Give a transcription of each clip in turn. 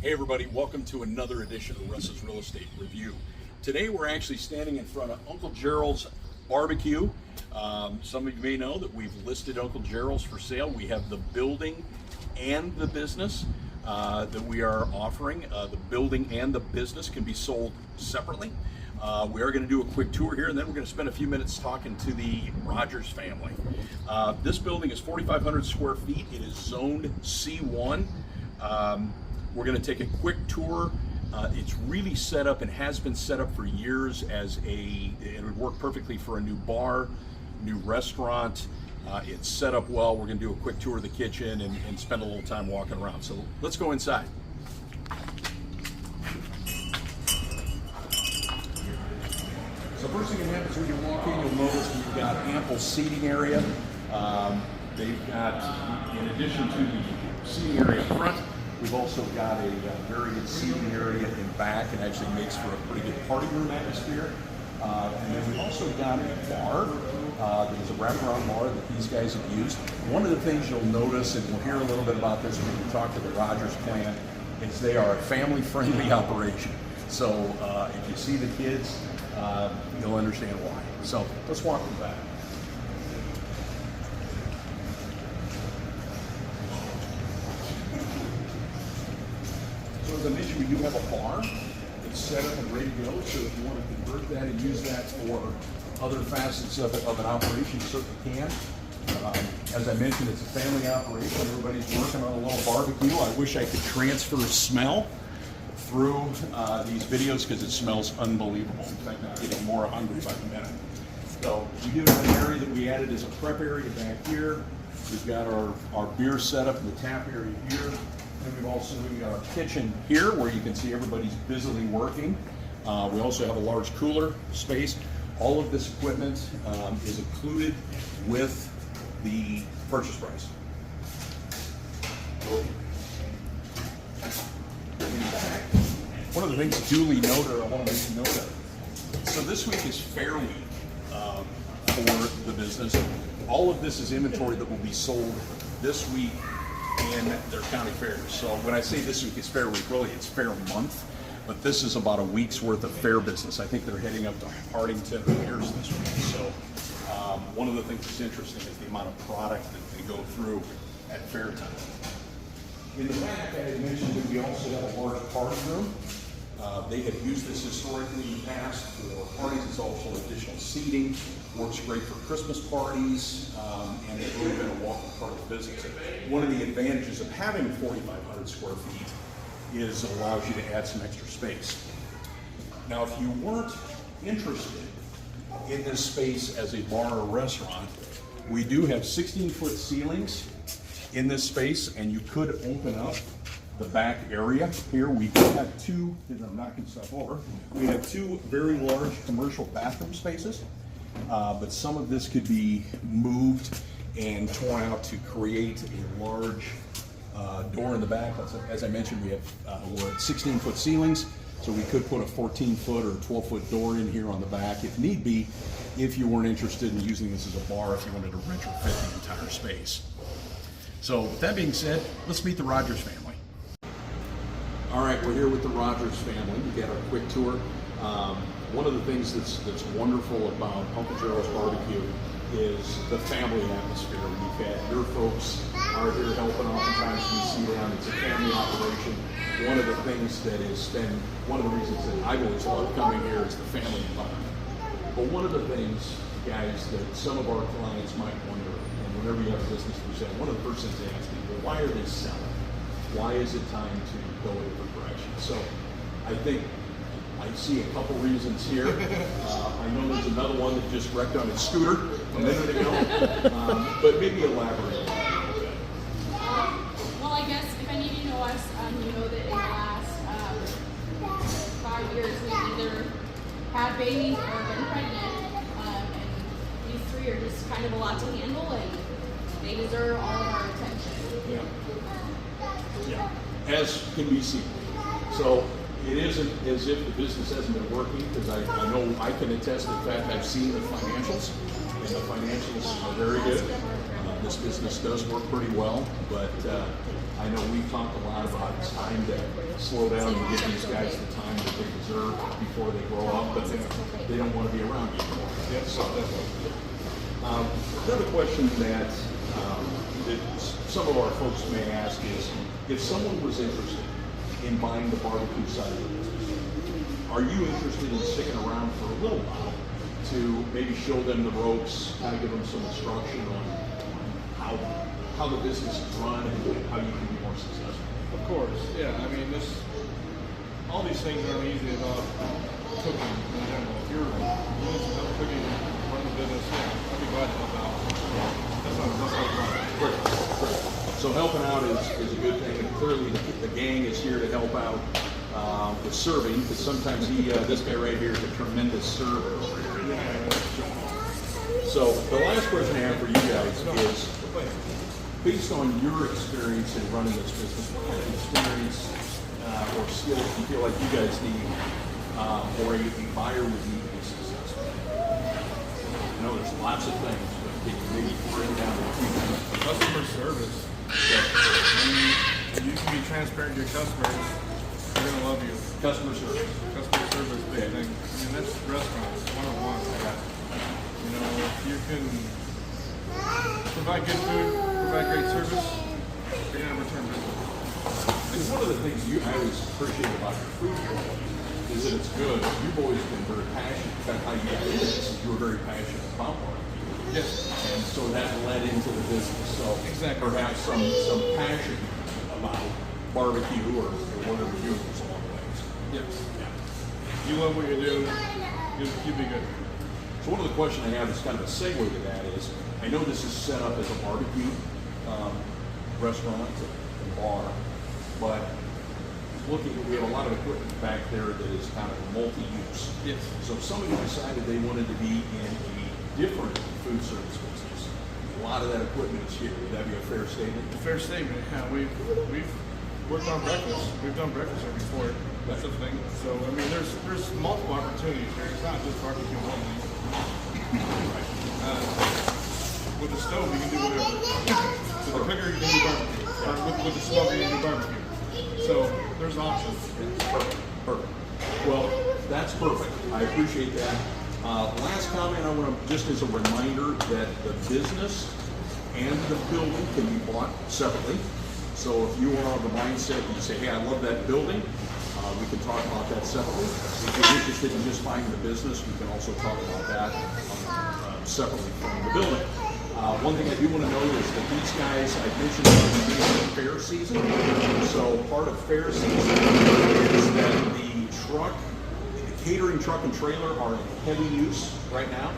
Hey everybody, welcome to another edition of Russ's Real Estate Review. Today we're actually standing in front of Uncle Gerald's Barbecue. Some of you may know that we've listed Uncle Gerald's for sale. We have the building and the business that we are offering. The building and the business can be sold separately. We are going to do a quick tour here, and then we're going to spend a few minutes talking to the Rogers family. This building is 4,500 square feet. It is zoned C1. We're going to take a quick tour. It's really set up and has been set up for years as it would work perfectly for a new bar, new restaurant. It's set up well. We're going to do a quick tour of the kitchen and spend a little time walking around. So let's go inside. So first thing that happens when you walk in, you'll notice we've got ample seating area. They've got, in addition to the seating area up front, we've also got a very good seating area in back. It actually makes for a pretty good party room atmosphere. And then we've also got a bar. That is a wraparound bar that these guys have used. One of the things you'll notice, and we'll hear a little bit about this when we talk to the Rogers plant, is they are a family-friendly operation. So if you see the kids, you'll understand why. So let's walk them back. So as I mentioned, we do have a bar. It's set up and ready to go. So if you want to convert that and use that for other facets of an operation, you certainly can. As I mentioned, it's a family operation. Everybody's working on a little barbecue. I wish I could transfer smell through these videos because it smells unbelievable. In fact, I'm getting more hungry by the minute. So we do have an area that we added as a prep area back here. We've got our beer set up in the tap area here. And we've also got our kitchen here where you can see everybody's busily working. We also have a large cooler space. All of this equipment is included with the purchase price. One of the things duly noted, I want to make note of. So this week is Fair Week for the business. All of this is inventory that will be sold this week in their county fairs. So when I say this week is Fair Week, really it's Fair Month, but this is about a week's worth of fair business. I think they're heading up to Hardington Fairs this week. So one of the things that's interesting is the amount of product that they go through at fair time. In the back, I had mentioned that we also have a large party room. They have used this historically in the past for parties. It's also additional seating. Works great for Christmas parties, and it's really been a welcome part of the business. One of the advantages of having 4,500 square feet is it allows you to add some extra space. Now, if you weren't interested in this space as a bar or restaurant, we do have 16-foot ceilings in this space, and you could open up the back area here. We do have two, and I'm knocking stuff over, we have two very large commercial bathroom spaces, but some of this could be moved and torn out to create a large door in the back. As I mentioned, we have we're at 16-foot ceilings, so we could put a 14-foot or 12-foot door in here on the back if need be, if you weren't interested in using this as a bar, if you wanted to retrofit the entire space. So with that being said, let's meet the Rogers family. All right, we're here with the Rogers family. We got our quick tour. One of the things that's wonderful about Uncle Gerald's Barbecue is the family atmosphere. We've had your folks are here helping oftentimes we see them. It's a family operation. One of the things that has been one of the reasons that I've always loved coming here is the family environment. But one of the things, guys, that some of our clients might wonder, and whenever you have a business for sale, one of the first things they ask me, well, why are they selling? Why is it time to go in a different direction? So I think I see a couple reasons here. I know there's another one that just wrecked on his scooter a minute ago, but maybe elaborate on that a little bit. Well, I guess if any of you know us, you know that in the last 5 years we've either had babies or been pregnant, and these three are just kind of a lot to handle, and they deserve all of our attention. Yeah, as can be seen. So it isn't as if the business hasn't been working, because I know I can attest. In fact, I've seen the financials, and the financials are very good. This business does work pretty well, but I know we've talked a lot about it's time to slow down and give these guys the time that they deserve before they grow up, but they don't want to be around you anymore. Yes, So, another question that some of our folks may ask is, if someone was interested in buying the barbecue side of the business, are you interested in sticking around for a little while to maybe show them the ropes, kind of give them some instruction on how the business is run and how you can be more successful? of course. Yeah, I mean, all these things aren't easy about cooking in general. If you're doing some help cooking, run the business, yeah, I'd be glad to help out. That's not a problem. Great, great. So helping out is a good thing, and clearly the gang is here to help out with serving, because sometimes this guy right here is a tremendous server over here. So the last question I have for you guys is, based on your experience in running this business, what kind of experience or skills do you feel like you guys need, or a buyer would need to be successful? I know there's lots of things, but can you maybe bring down a few things? Customer service. You can be transparent to your customers. They're gonna love you. Customer service. Customer service, big thing. I mean, that's restaurants, one-on-one. You know, if you can provide good food, provide great service, you're gonna return business. And one of the things I always appreciate about your food quality is that it's good. You've always been very passionate. In fact, how you got into this is you were very passionate about barbecue. Yes. And so that led into the business. So Exactly. perhaps some passion about barbecue or whatever you're doing goes a long ways. Yes. Yeah. You love what you do, you'll be good. So one of the questions I have is kind of a segue to that is, I know this is set up as a barbecue restaurant and bar, but we have a lot of equipment back there that is kind of multi-use. Yes. So if somebody decided they wanted to be in a different food service business, a lot of that equipment is here. Would that be a fair statement? Fair statement. Yeah, we've worked on breakfast. We've done breakfast here before. That's the thing. So I mean, there's multiple opportunities here. It's not just barbecue only. With the stove, you can do whatever. With the cooker, you can do barbecue. Or with the smoker, you can do barbecue. So there's options. Perfect. Perfect. Well, that's perfect. I appreciate that. Last comment, I want to, just as a reminder that the business and the building can be bought separately. So if you are of the mindset that you say, hey, I love that building, we can talk about that separately. If you're interested in just buying the business, we can also talk about that separately from the building. One thing I do want to note is that these guys, I mentioned at the beginning of fair season. So part of fair season is that the catering truck and trailer are in heavy use right now.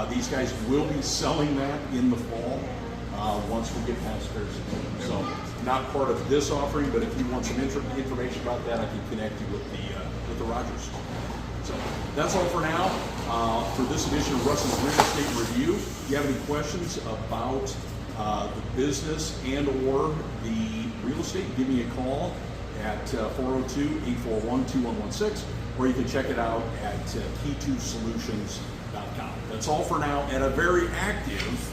These guys will be selling that in the fall once we get past fair season. So not part of this offering, but if you want some information about that, I can connect you with the Rogers. So that's all for now. For this edition of Russ's Real Estate Review, if you have any questions about the business and or the real estate, give me a call at 402-841-2116, or you can check it out at key2solutions.com. That's all for now, and a very active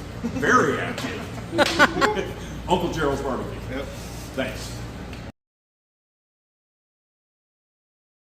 Uncle Gerald's Barbecue. Yep. Thanks.